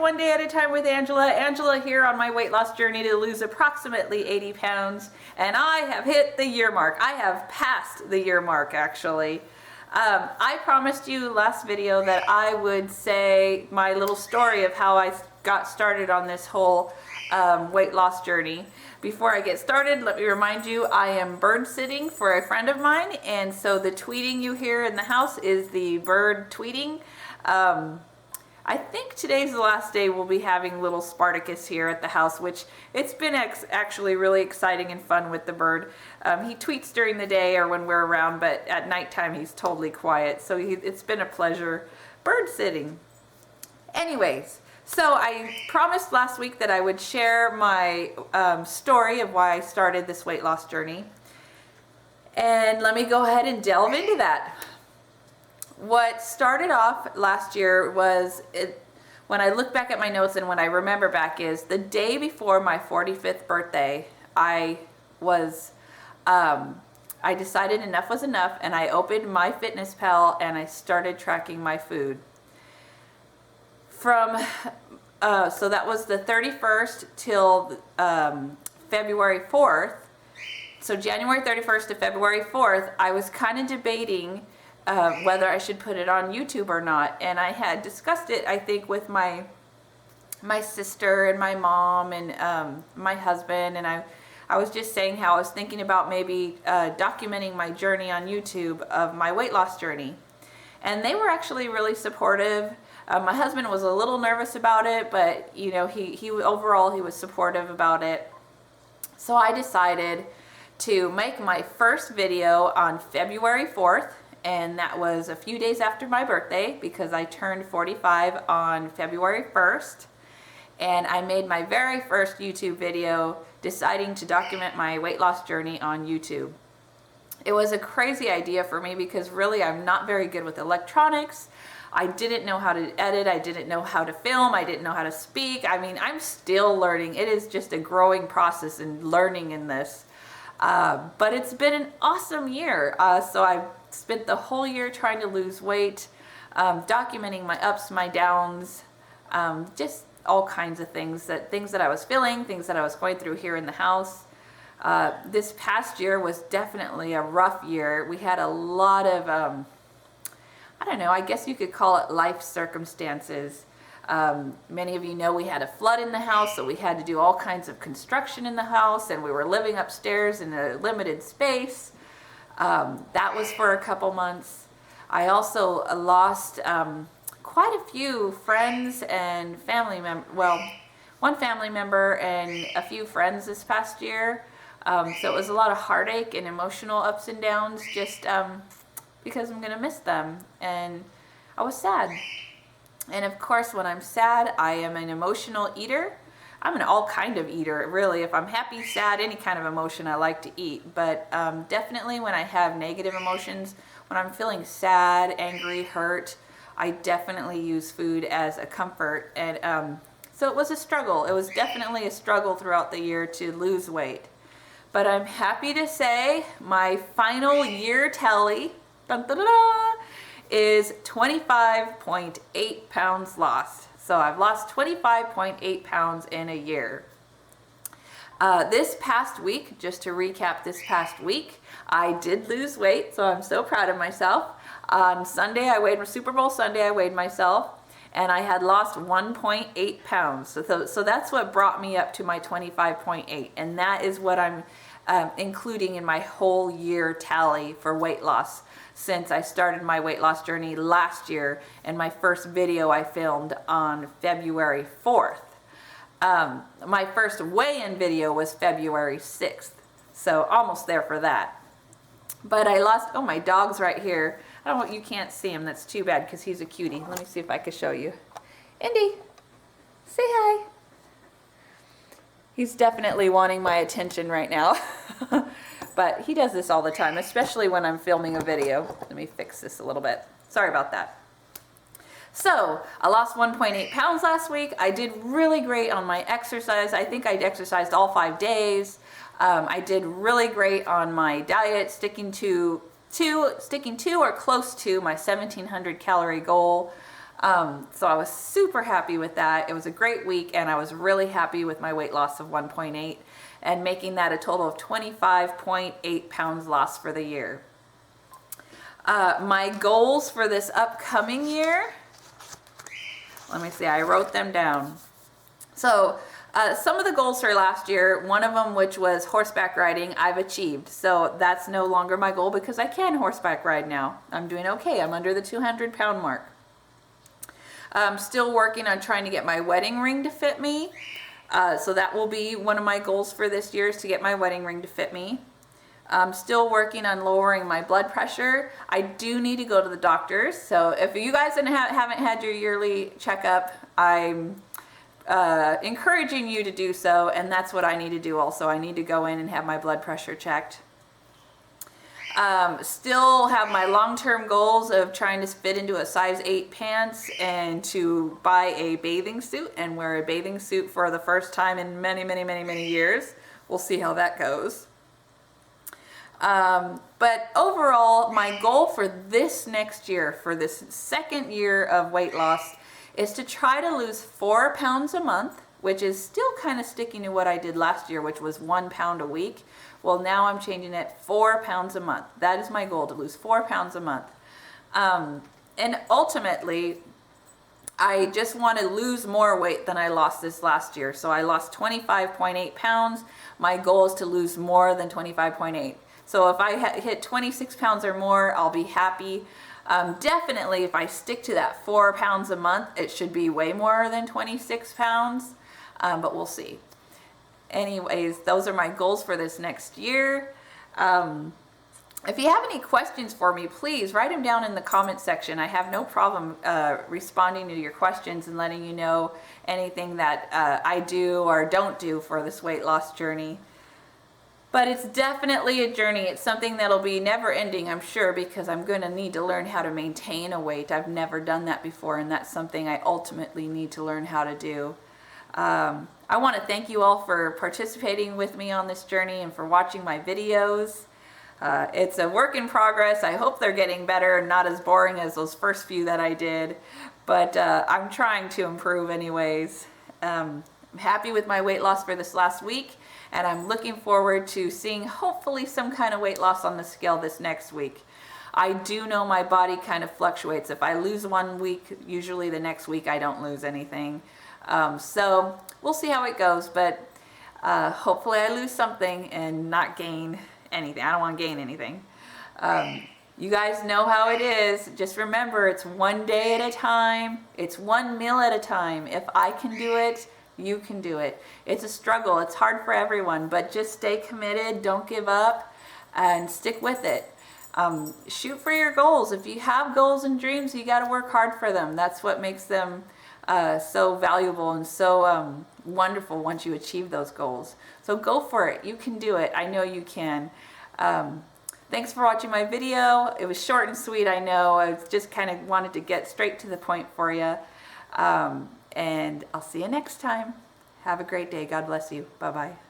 One Day at a Time with Angela. Angela here on my weight loss journey to lose approximately 80 pounds. And I have hit the year mark. I have passed the year mark, actually. I promised you last video that I would say my little story of how I got started on this whole weight loss journey. Before I get started, let me remind you, I am bird sitting for a friend of mine, and so the tweeting you hear in the house is the bird tweeting. I think today's the last day we'll be having little Spartacus here at the house, which it's been actually really exciting and fun with the bird. He tweets during the day or when we're around, but at nighttime he's totally quiet, so it's been a pleasure bird sitting. Anyways, so I promised last week that I would share my story of why I started this weight loss journey. And let me go ahead and delve into that. What started off last year was, when I look back at my notes and when I remember back, is the day before my 45th birthday, I decided enough was enough, and I opened MyFitnessPal and I started tracking my food. So that was the 31st till February 4th. So January 31st to February 4th, I was kind of debating whether I should put it on YouTube or not. And I had discussed it, I think, with my sister and my mom and my husband. And I was just saying how I was thinking about maybe documenting my journey on YouTube of my weight loss journey. And they were actually really supportive. My husband was a little nervous about it, but you know, he overall he was supportive about it. So I decided to make my first video on February 4th, and that was a few days after my birthday because I turned 45 on February 1st. And I made my very first YouTube video deciding to document my weight loss journey on YouTube. It was a crazy idea for me because really I'm not very good with electronics. I didn't know how to edit, I didn't know how to film, I didn't know how to speak. I mean, I'm still learning. It is just a growing process and learning in this. But it's been an awesome year. So I spent the whole year trying to lose weight, documenting my ups, my downs, just all kinds of things that I was feeling, things that I was going through here in the house. This past year was definitely a rough year. We had a lot of I don't know, I guess you could call it life circumstances. Many of you know we had a flood in the house, so we had to do all kinds of construction in the house, and we were living upstairs in a limited space. That was for a couple months. I also lost quite a few friends and family members, well, one family member and a few friends this past year. So it was a lot of heartache and emotional ups and downs, just because I'm gonna miss them, and I was sad. And of course, when I'm sad, I am an emotional eater. I'm an all kind of eater, really. If I'm happy, sad, any kind of emotion I like to eat. But definitely when I have negative emotions, when I'm feeling sad, angry, hurt, I definitely use food as a comfort. And so it was a struggle. It was definitely a struggle throughout the year to lose weight. But I'm happy to say my final year tally, dun, dun, dun, dun, is 25.8 pounds lost. So I've lost 25.8 pounds in a year. This past week, just to recap this past week, I did lose weight, so I'm so proud of myself. On Sunday, Super Bowl Sunday, I weighed myself, and I had lost 1.8 pounds. So that's what brought me up to my 25.8, and that is what I'm including in my whole year tally for weight loss since I started my weight loss journey last year, and my first video I filmed on February 4th. My first weigh-in video was February 6th, so almost there for that. But I lost, oh, my dog's right here. I don't know, you can't see him, that's too bad because he's a cutie. Let me see if I can show you. Indy, say hi. He's definitely wanting my attention right now. But he does this all the time, especially when I'm filming a video. Let me fix this a little bit. Sorry about that. So I lost 1.8 pounds last week. I did really great on my exercise. I think I exercised all 5 days. I did really great on my diet, sticking to or close to my 1,700 calorie goal. So I was super happy with that. It was a great week, and I was really happy with my weight loss of 1.8 and making that a total of 25.8 pounds lost for the year. My goals for this upcoming year, let me see, I wrote them down. So some of the goals for last year, one of them, which was horseback riding, I've achieved. So that's no longer my goal because I can horseback ride now. I'm doing okay. I'm under the 200-pound mark. I'm still working on trying to get my wedding ring to fit me. So that will be one of my goals for this year, is to get my wedding ring to fit me. I'm still working on lowering my blood pressure. I do need to go to the doctors. So if you guys haven't had your yearly checkup, I'm encouraging you to do so, and that's what I need to do also. I need to go in and have my blood pressure checked. Still have my long-term goals of trying to fit into a size 8 pants and to buy a bathing suit and wear a bathing suit for the first time in many years. We'll see how that goes. But overall, my goal for this next year, for this second year of weight loss, is to try to lose 4 pounds a month, which is still kind of sticking to what I did last year, which was 1 pound a week. Well, now I'm changing it 4 pounds a month. That is my goal, to lose 4 pounds a month. And ultimately, I just want to lose more weight than I lost this last year. So I lost 25.8 pounds. My goal is to lose more than 25.8. So if I hit 26 pounds or more, I'll be happy. Definitely, if I stick to that 4 pounds a month, it should be way more than 26 pounds, but we'll see. Anyways, those are my goals for this next year. If you have any questions for me, please write them down in the comment section. I have no problem responding to your questions and letting you know anything that I do or don't do for this weight loss journey. But it's definitely a journey. It's something that'll be never ending, I'm sure, because I'm going to need to learn how to maintain a weight. I've never done that before, and that's something I ultimately need to learn how to do. I want to thank you all for participating with me on this journey and for watching my videos. It's a work in progress. I hope they're getting better and not as boring as those first few that I did, but I'm trying to improve anyways. I'm happy with my weight loss for this last week, and I'm looking forward to seeing hopefully some kind of weight loss on the scale this next week. I do know my body kind of fluctuates. If I lose 1 week, usually the next week I don't lose anything. So we'll see how it goes, but hopefully I lose something and not gain anything. I don't want to gain anything. You guys know how it is. Just remember, it's 1 day at a time. It's 1 meal at a time. If I can do it, you can do it. It's a struggle. It's hard for everyone, but just stay committed. Don't give up and stick with it. Shoot for your goals. If you have goals and dreams, you got to work hard for them. That's what makes them so valuable and so wonderful once you achieve those goals. So go for it. You can do it. I know you can. Thanks for watching my video. It was short and sweet, I know. I just kind of wanted to get straight to the point for you. And I'll see you next time. Have a great day. God bless you. Bye-bye.